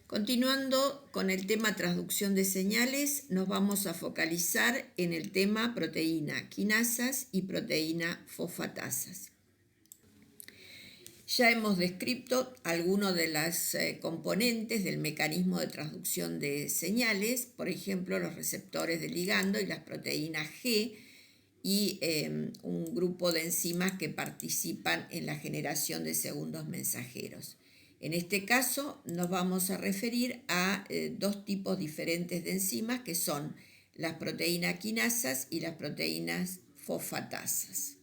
Continuando con el tema transducción de señales, nos vamos a focalizar en el tema proteína quinasas y proteína fosfatasas. Ya hemos descrito algunos de las componentes del mecanismo de transducción de señales, por ejemplo, los receptores de ligando y las proteínas G y un grupo de enzimas que participan en la generación de segundos mensajeros. En este caso nos vamos a referir a dos tipos diferentes de enzimas que son las proteínas quinasas y las proteínas fosfatasas.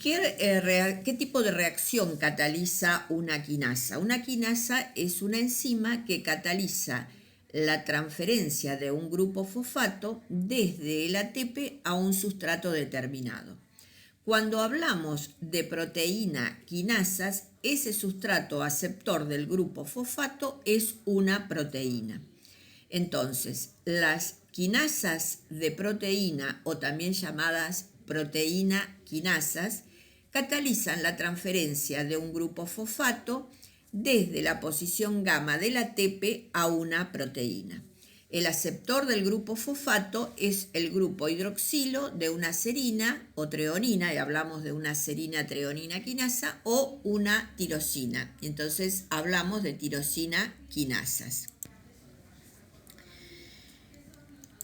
¿Qué tipo de reacción cataliza una quinasa? Una quinasa es una enzima que cataliza la transferencia de un grupo fosfato desde el ATP a un sustrato determinado. Cuando hablamos de proteína quinasas, ese sustrato aceptor del grupo fosfato es una proteína. Entonces, las quinasas de proteína, o también llamadas proteína quinasas, catalizan la transferencia de un grupo fosfato desde la posición gamma del ATP a una proteína. El aceptor del grupo fosfato es el grupo hidroxilo de una serina o treonina, y hablamos de una serina-treonina quinasa, o una tirosina. Entonces hablamos de tirosina quinasas.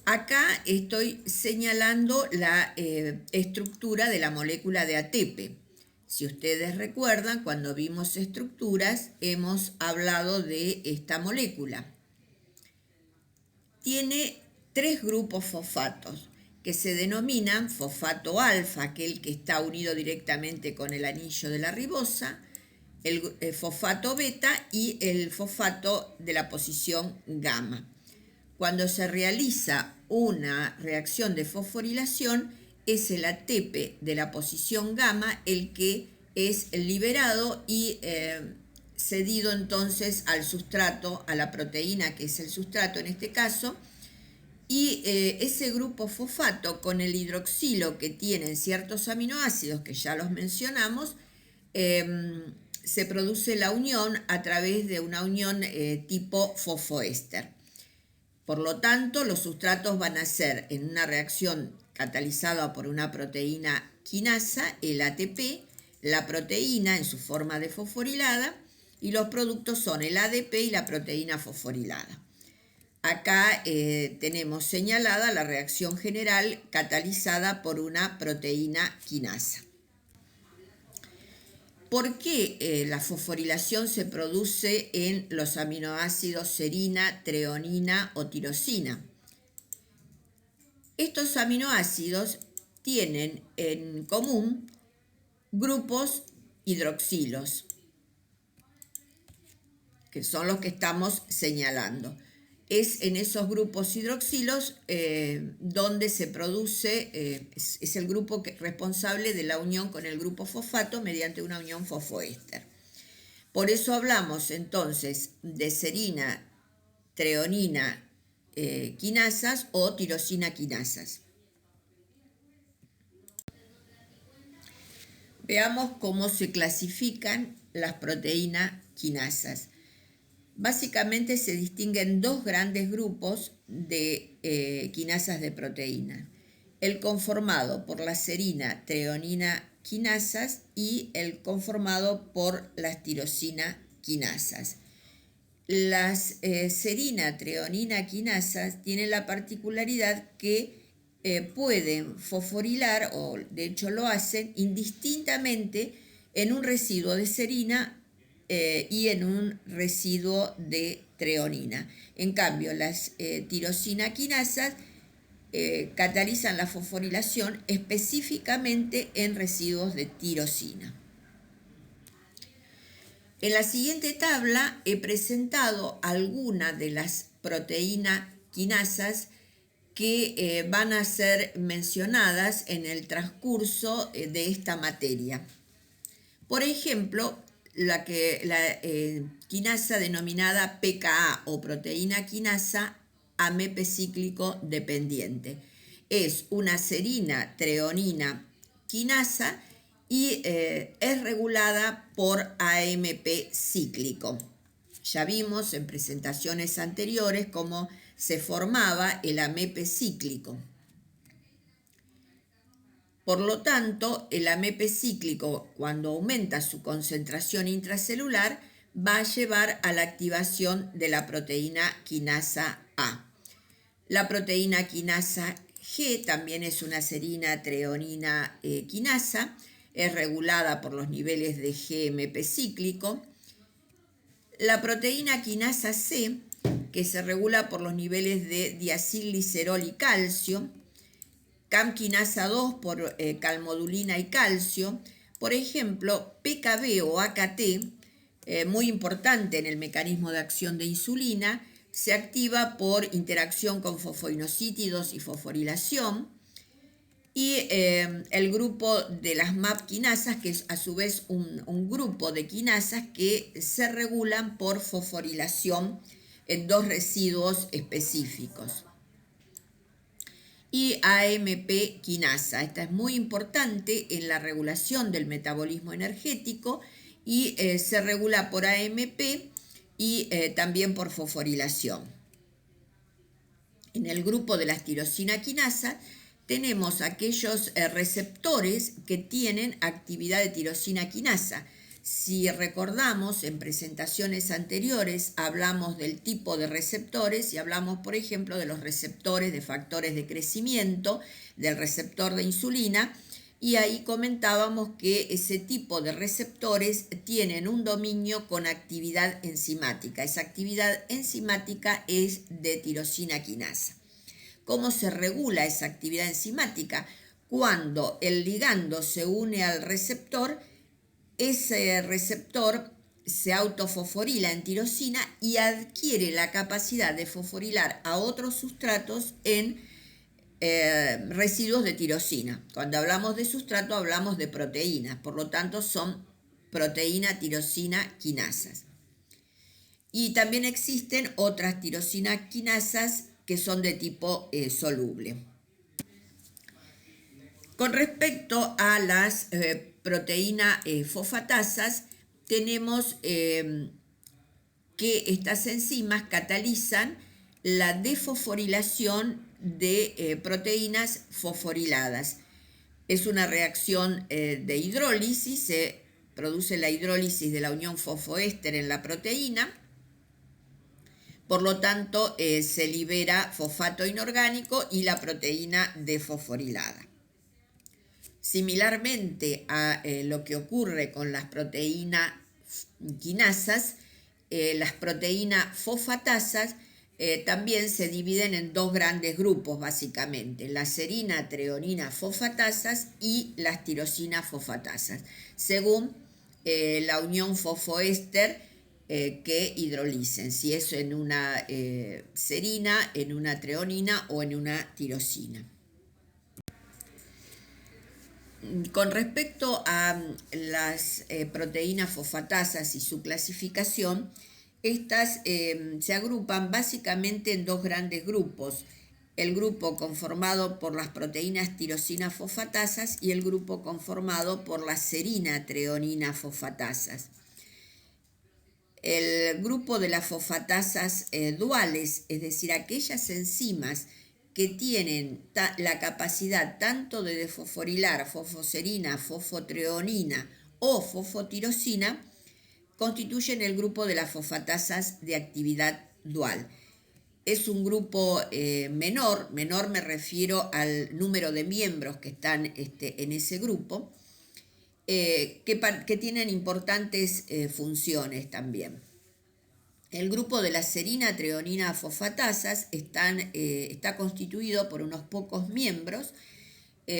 Acá estoy señalando la estructura de la molécula de ATP. Si ustedes recuerdan, cuando vimos estructuras, hemos hablado de esta molécula. Tiene tres grupos fosfatos que se denominan fosfato alfa, aquel que está unido directamente con el anillo de la ribosa, el fosfato beta y el fosfato de la posición gamma. Cuando se realiza una reacción de fosforilación, es el ATP de la posición gamma el que es liberado y cedido entonces al sustrato, a la proteína que es el sustrato en este caso, y ese grupo fosfato con el hidroxilo que tienen ciertos aminoácidos que ya los mencionamos, se produce la unión a través de una unión tipo fosfoéster. Por lo tanto, los sustratos van a ser, en una reacción catalizada por una proteína quinasa, el ATP, la proteína en su forma de fosforilada, y los productos son el ADP y la proteína fosforilada. Acá tenemos señalada la reacción general catalizada por una proteína quinasa. ¿Por qué la fosforilación se produce en los aminoácidos serina, treonina o tirosina? Estos aminoácidos tienen en común grupos hidroxilos, que son los que estamos señalando. Es en esos grupos hidroxilos donde se produce, es el grupo responsable de la unión con el grupo fosfato mediante una unión fosfoéster. Por eso hablamos entonces de serina, treonina quinasas o tirosina quinasas. Veamos cómo se clasifican las proteínas quinasas. Básicamente se distinguen dos grandes grupos de quinasas de proteína. El conformado por la serina treonina quinasas y el conformado por las tirosina quinasas. Las serina treonina quinasas tienen la particularidad que pueden fosforilar, o de hecho lo hacen, indistintamente en un residuo de serina y en un residuo de treonina. En cambio, las tirosina quinasas catalizan la fosforilación específicamente en residuos de tirosina. En la siguiente tabla he presentado algunas de las proteínas quinasas que van a ser mencionadas en el transcurso de esta materia. Por ejemplo, la quinasa denominada PKA o proteína quinasa AMP cíclico dependiente. Es una serina treonina quinasa y es regulada por AMP cíclico. Ya vimos en presentaciones anteriores cómo se formaba el AMP cíclico. Por lo tanto, el AMP cíclico, cuando aumenta su concentración intracelular, va a llevar a la activación de la proteína quinasa A. La proteína quinasa G también es una serina treonina quinasa, es regulada por los niveles de GMP cíclico. La proteína quinasa C, que se regula por los niveles de diacilglicerol y calcio. CAM quinasa 2 por calmodulina y calcio. Por ejemplo, PKB o AKT, muy importante en el mecanismo de acción de insulina, se activa por interacción con fosfoinosítidos y fosforilación. Y el grupo de las MAP quinasas, que es a su vez un grupo de quinasas que se regulan por fosforilación en dos residuos específicos. Y AMP quinasa. Esta es muy importante en la regulación del metabolismo energético y se regula por AMP y también por fosforilación. En el grupo de las tirosina quinasa tenemos aquellos receptores que tienen actividad de tirosina quinasa. Si recordamos, en presentaciones anteriores hablamos del tipo de receptores y hablamos, por ejemplo, de los receptores de factores de crecimiento, del receptor de insulina, y ahí comentábamos que ese tipo de receptores tienen un dominio con actividad enzimática. Esa actividad enzimática es de tirosina quinasa. ¿Cómo se regula esa actividad enzimática? Cuando el ligando se une al receptor, ese receptor se autofosforila en tirosina y adquiere la capacidad de fosforilar a otros sustratos en residuos de tirosina. Cuando hablamos de sustrato hablamos de proteínas, por lo tanto son proteína tirosina quinasas. Y también existen otras tirosina quinasas que son de tipo soluble. Con respecto a las proteínas fosfatasas, tenemos que estas enzimas catalizan la desfosforilación de proteínas fosforiladas. Es una reacción de hidrólisis, se produce la hidrólisis de la unión fosfoéster en la proteína. Por lo tanto, se libera fosfato inorgánico y la proteína desfosforilada. Similarmente a lo que ocurre con las proteínas quinasas, las proteínas fosfatasas también se dividen en dos grandes grupos, básicamente: las serina treonina fosfatasas y las tirosina fosfatasas, según la unión fosfoéster que hidrolicen, si es en una serina, en una treonina o en una tirosina. Con respecto a las proteínas fosfatasas y su clasificación, estas se agrupan básicamente en dos grandes grupos: el grupo conformado por las proteínas tirosina fosfatasas y el grupo conformado por las serina treonina fosfatasas. El grupo de las fosfatasas duales, es decir, aquellas enzimas que tienen la capacidad tanto de desfosforilar fosfoserina, fosfotreonina o fosfotirosina, constituyen el grupo de las fosfatasas de actividad dual. Es un grupo menor me refiero al número de miembros que están en ese grupo, que tienen importantes funciones también. El grupo de la serina treonina fosfatasas está constituido por unos pocos miembros,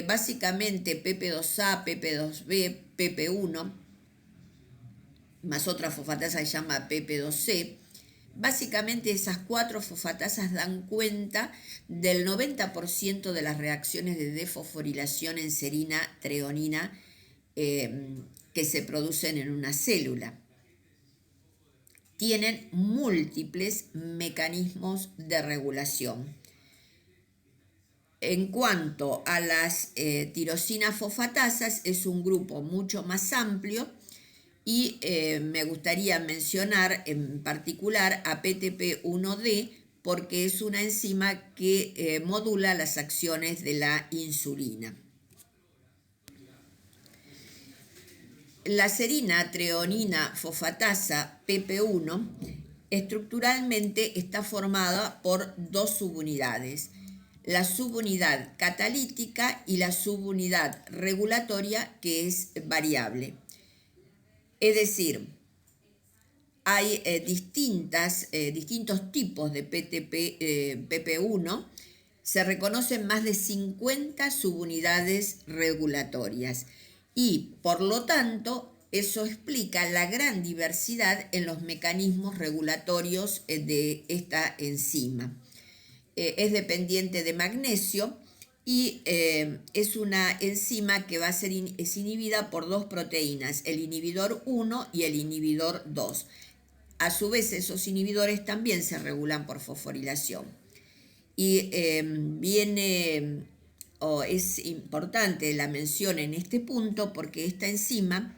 básicamente PP2A, PP2B, PP1, más otra fosfatasa que se llama PP2C. Básicamente esas cuatro fosfatasas dan cuenta del 90% de las reacciones de desfosforilación en serina treonina que se producen en una célula. Tienen múltiples mecanismos de regulación. En cuanto a las tirosinas fosfatasas, es un grupo mucho más amplio y me gustaría mencionar en particular a PTP1D porque es una enzima que modula las acciones de la insulina. La serina treonina fosfatasa PP1 estructuralmente está formada por dos subunidades, la subunidad catalítica y la subunidad regulatoria, que es variable. Es decir, hay distintos tipos de PP1, se reconocen más de 50 subunidades regulatorias y, por lo tanto, eso explica la gran diversidad en los mecanismos regulatorios de esta enzima. Es dependiente de magnesio y es una enzima que es inhibida por dos proteínas, el inhibidor 1 y el inhibidor 2. A su vez, esos inhibidores también se regulan por fosforilación. Y es importante la mención en este punto porque esta enzima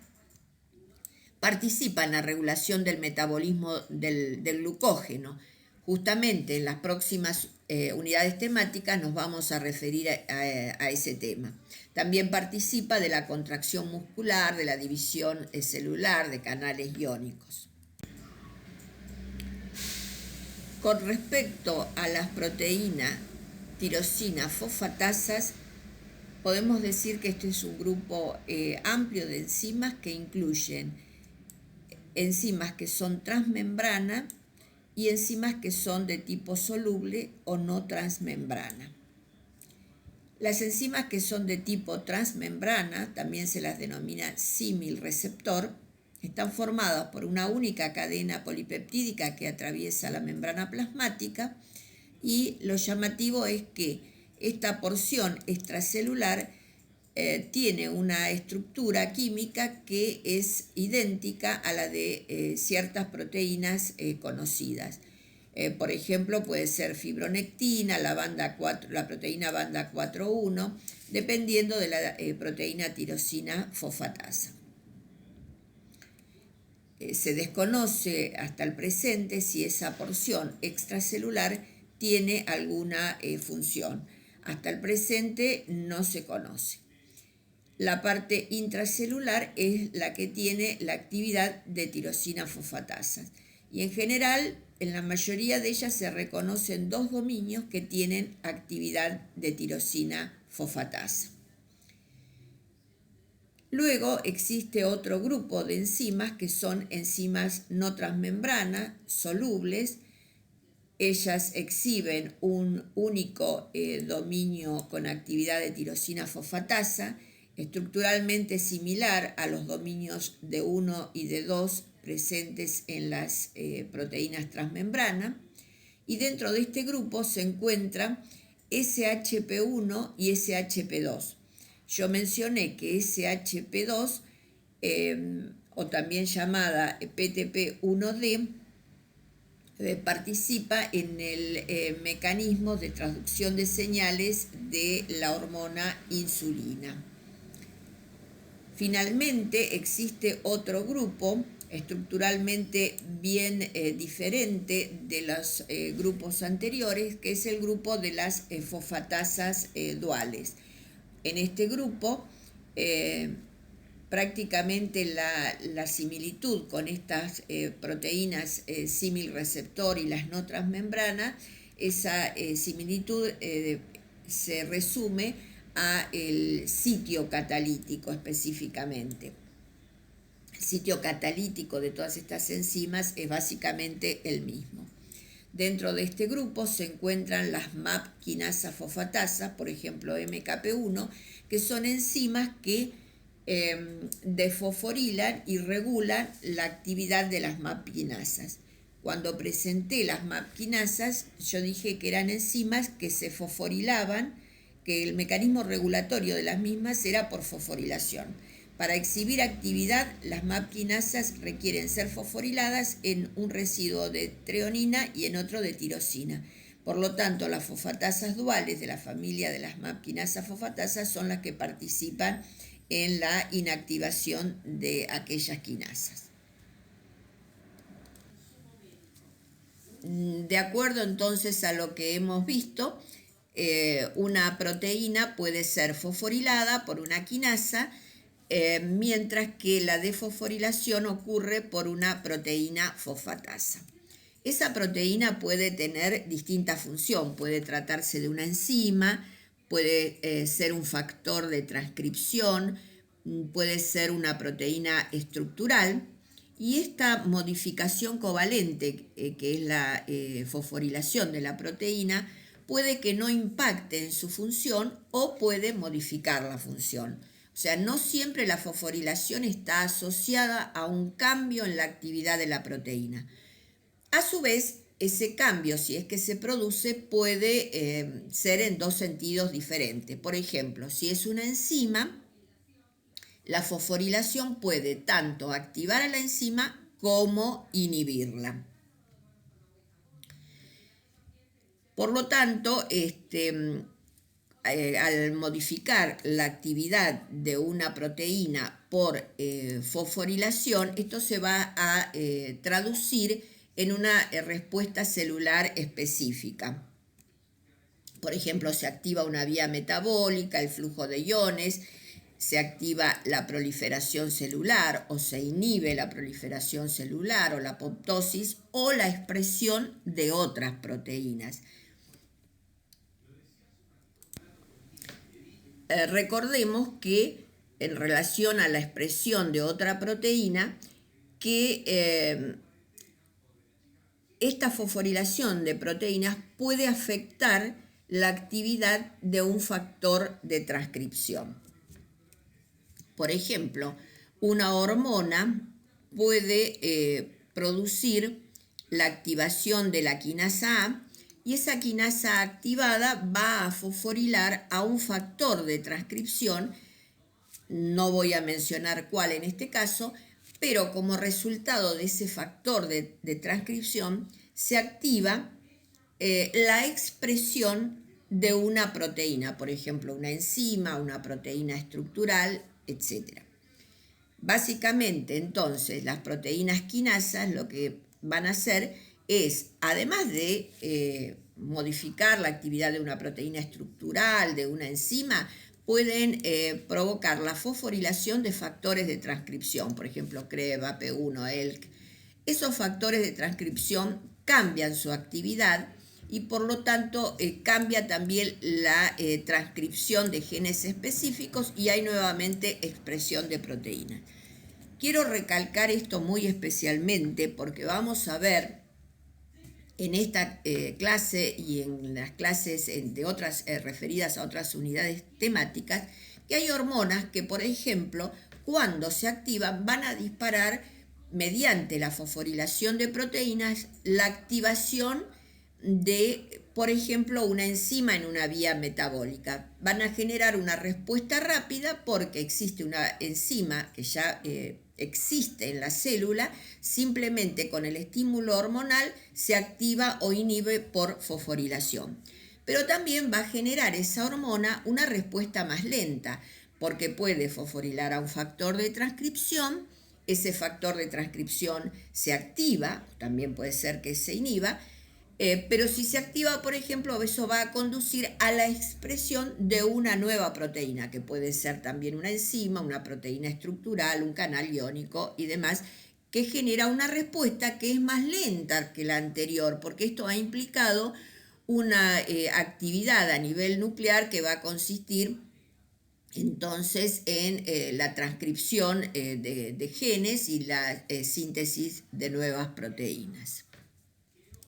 participa en la regulación del metabolismo del glucógeno. Justamente en las próximas unidades temáticas nos vamos a referir a ese tema. También participa de la contracción muscular, de la división celular, de canales iónicos. Con respecto a las proteínas tirosina fosfatasas, podemos decir que este es un grupo amplio de enzimas que incluyen enzimas que son transmembrana y enzimas que son de tipo soluble o no transmembrana. Las enzimas que son de tipo transmembrana, también se las denomina símil receptor, están formadas por una única cadena polipeptídica que atraviesa la membrana plasmática y lo llamativo es que esta porción extracelular tiene una estructura química que es idéntica a la de ciertas proteínas conocidas. Por ejemplo, puede ser fibronectina, la proteína banda 4,1, dependiendo de la proteína tirosina fosfatasa. Se desconoce hasta el presente si esa porción extracelular tiene alguna función. Hasta el presente no se conoce. La parte intracelular es la que tiene la actividad de tirosina fosfatasa. Y en general, en la mayoría de ellas se reconocen dos dominios que tienen actividad de tirosina fosfatasa. Luego existe otro grupo de enzimas que son enzimas no transmembrana, solubles. Ellas exhiben un único dominio con actividad de tirosina fosfatasa, estructuralmente similar a los dominios de 1 y de 2 presentes en las proteínas transmembrana. Y dentro de este grupo se encuentran SHP1 y SHP2. Yo mencioné que SHP2, o también llamada PTP1D, participa en el mecanismo de transducción de señales de la hormona insulina. Finalmente, existe otro grupo estructuralmente bien diferente de los grupos anteriores, que es el grupo de las fosfatasas duales. En este grupo, prácticamente la similitud con estas proteínas símil receptor y las no transmembranas, esa similitud se resume a el sitio catalítico específicamente. El sitio catalítico de todas estas enzimas es básicamente el mismo. Dentro de este grupo se encuentran las MAP quinasa fosfatasas, por ejemplo MKP1, que son enzimas que desfosforilan y regulan la actividad de las MAP quinasas. Cuando presenté las MAP quinasas, yo dije que eran enzimas que se fosforilaban, que el mecanismo regulatorio de las mismas era por fosforilación. Para exhibir actividad, las MAP quinasas requieren ser fosforiladas en un residuo de treonina y en otro de tirosina. Por lo tanto, las fosfatasas duales de la familia de las MAP quinasas fosfatasas son las que participan en la inactivación de aquellas quinasas. De acuerdo entonces a lo que hemos visto, una proteína puede ser fosforilada por una quinasa, mientras que la desfosforilación ocurre por una proteína fosfatasa. Esa proteína puede tener distinta función, puede tratarse de una enzima, puede ser un factor de transcripción, puede ser una proteína estructural, y esta modificación covalente, que es la fosforilación de la proteína, puede que no impacte en su función o puede modificar la función. O sea, no siempre la fosforilación está asociada a un cambio en la actividad de la proteína. A su vez, ese cambio, si es que se produce, puede ser en dos sentidos diferentes. Por ejemplo, si es una enzima, la fosforilación puede tanto activar a la enzima como inhibirla. Por lo tanto, al modificar la actividad de una proteína por fosforilación, esto se va a traducir en una respuesta celular específica. Por ejemplo, se activa una vía metabólica, el flujo de iones, se activa la proliferación celular o se inhibe la proliferación celular o la apoptosis o la expresión de otras proteínas. Recordemos que en relación a la expresión de otra proteína, que esta fosforilación de proteínas puede afectar la actividad de un factor de transcripción. Por ejemplo, una hormona puede producir la activación de la quinasa A, y esa quinasa activada va a fosforilar a un factor de transcripción, no voy a mencionar cuál en este caso, pero como resultado de ese factor de transcripción se activa la expresión de una proteína, por ejemplo, una enzima, una proteína estructural, etc. Básicamente, entonces, las proteínas quinasas lo que van a hacer es, además de modificar la actividad de una proteína estructural, de una enzima, pueden provocar la fosforilación de factores de transcripción, por ejemplo, CREB, AP1, ELK. Esos factores de transcripción cambian su actividad y por lo tanto cambia también la transcripción de genes específicos y hay nuevamente expresión de proteínas. Quiero recalcar esto muy especialmente porque vamos a ver en esta clase y en las clases de otras referidas a otras unidades temáticas que hay hormonas que, por ejemplo, cuando se activan van a disparar mediante la fosforilación de proteínas la activación de, por ejemplo, una enzima en una vía metabólica. Van a generar una respuesta rápida porque existe una enzima que ya existe en la célula, simplemente con el estímulo hormonal se activa o inhibe por fosforilación. Pero también va a generar esa hormona una respuesta más lenta, porque puede fosforilar a un factor de transcripción, ese factor de transcripción se activa, también puede ser que se inhiba, pero si se activa, por ejemplo, eso va a conducir a la expresión de una nueva proteína, que puede ser también una enzima, una proteína estructural, un canal iónico y demás, que genera una respuesta que es más lenta que la anterior, porque esto ha implicado una actividad a nivel nuclear que va a consistir entonces en la transcripción de genes y la síntesis de nuevas proteínas.